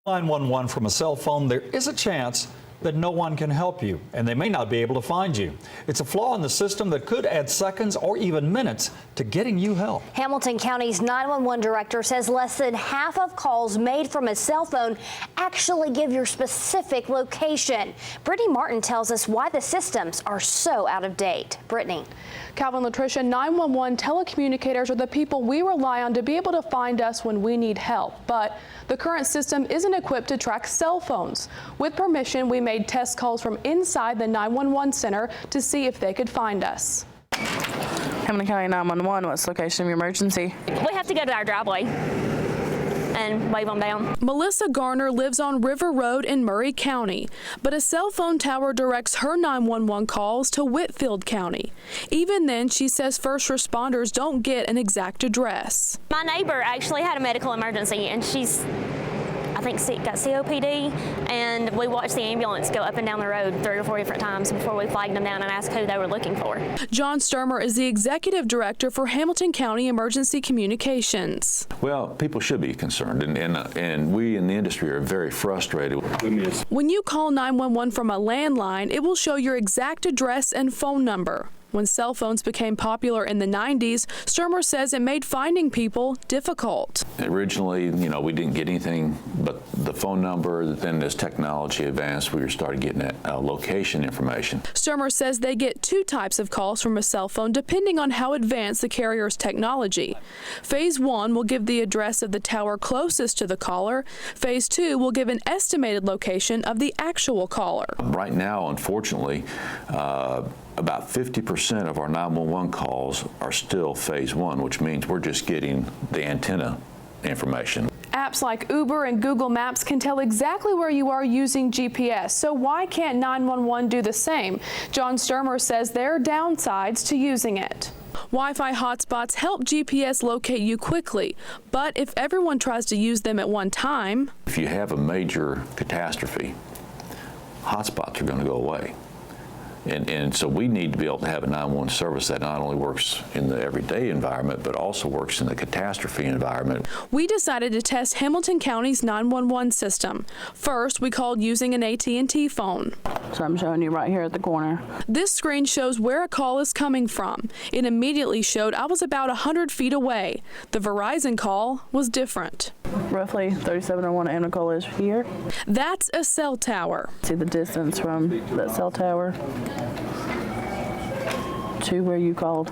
911 from a cell phone, there is a chance that no one can help you, and they may not be able to find you. It's a flaw in the system that could add seconds or even minutes to getting you help. Hamilton County's 911 director says less than half of calls made from a cell phone actually give your specific location. Brittany Martin tells us why the systems are so out of date. Brittany. Calvin, Latricia, 911 telecommunicators are the people we rely on to be able to find us when we need help. But the current system isn't equipped to track cell phones. With permission, we made test calls from inside the 911 center to see if they could find us. Hamilton County 911, what's the location of your emergency? We have to go to our driveway and wave them down. Melissa Garner lives on River Road in Murray County, but a cell phone tower directs her 911 calls to Whitfield County. Even then, she says first responders don't get an exact address. My neighbor actually had a medical emergency, and she's, I think, got COPD, and we watched the ambulance go up and down the road 3 or 4 different times before we flagged them down and asked who they were looking for. John Sturmer is the executive director for Hamilton County Emergency Communications. Well, people should be concerned, and we in the industry are very frustrated. When you call 911 from a landline, it will show your exact address and phone number. When cell phones became popular in the 90s, Sturmer says it made finding people difficult. Originally, we didn't get anything but the phone number. Then as technology advanced, we started getting location information. Sturmer says they get 2 types of calls from a cell phone depending on how advanced the carrier's technology. Phase 1 will give the address of the tower closest to the caller. Phase 2 will give an estimated location of the actual caller. Right now, unfortunately, about 50% of our 911 calls are still phase 1, which means we're just getting the antenna information. Apps like Uber and Google Maps can tell exactly where you are using GPS, so why can't 911 do the same? John Sturmer says there are downsides to using it. Wi-Fi hotspots help GPS locate you quickly, but if everyone tries to use them at one time... If you have a major catastrophe, hotspots are going to go away. And so we need to be able to have a 911 service that not only works in the everyday environment, but also works in the catastrophe environment. We decided to test Hamilton County's 911 system. First, we called using an AT&T phone. So I'm showing you right here at the corner. This screen shows where a call is coming from. It immediately showed I was about 100 feet away. The Verizon call was different. Roughly 3701 Amical is here. That's a cell tower. See the distance from that cell tower to where you called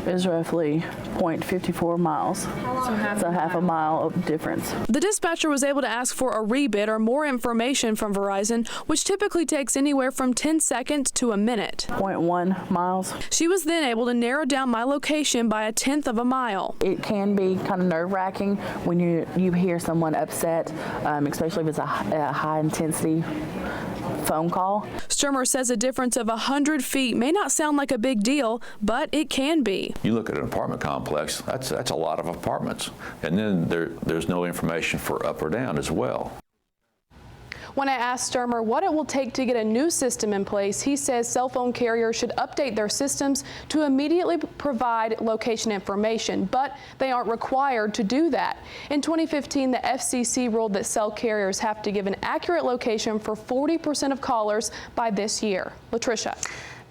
is roughly 0.54 miles. So half a mile of difference. The dispatcher was able to ask for a rebid or more information from Verizon, which typically takes anywhere from 10 seconds to a minute. 0.1 miles. She was then able to narrow down my location by 1/10 of a mile. It can be kind of nerve-wracking when you hear someone upset, especially if it's a high intensity phone call. Sturmer says a difference of 100 feet may not sound like a big deal, but it can be. You look at an apartment complex, that's a lot of apartments. And then there's no information for up or down as well. When I asked Sturmer what it will take to get a new system in place, he says cell phone carriers should update their systems to immediately provide location information, but they aren't required to do that. In 2015, the FCC ruled that cell carriers have to give an accurate location for 40% of callers by this year. Latricia.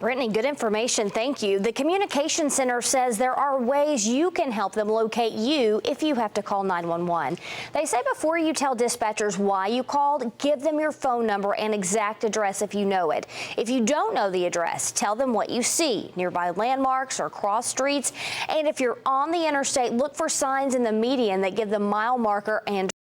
Brittany, good information. Thank you. The Communication Center says there are ways you can help them locate you if you have to call 911. They say before you tell dispatchers why you called, give them your phone number and exact address if you know it. If you don't know the address, tell them what you see, nearby landmarks or cross streets. And if you're on the interstate, look for signs in the median that give the mile marker and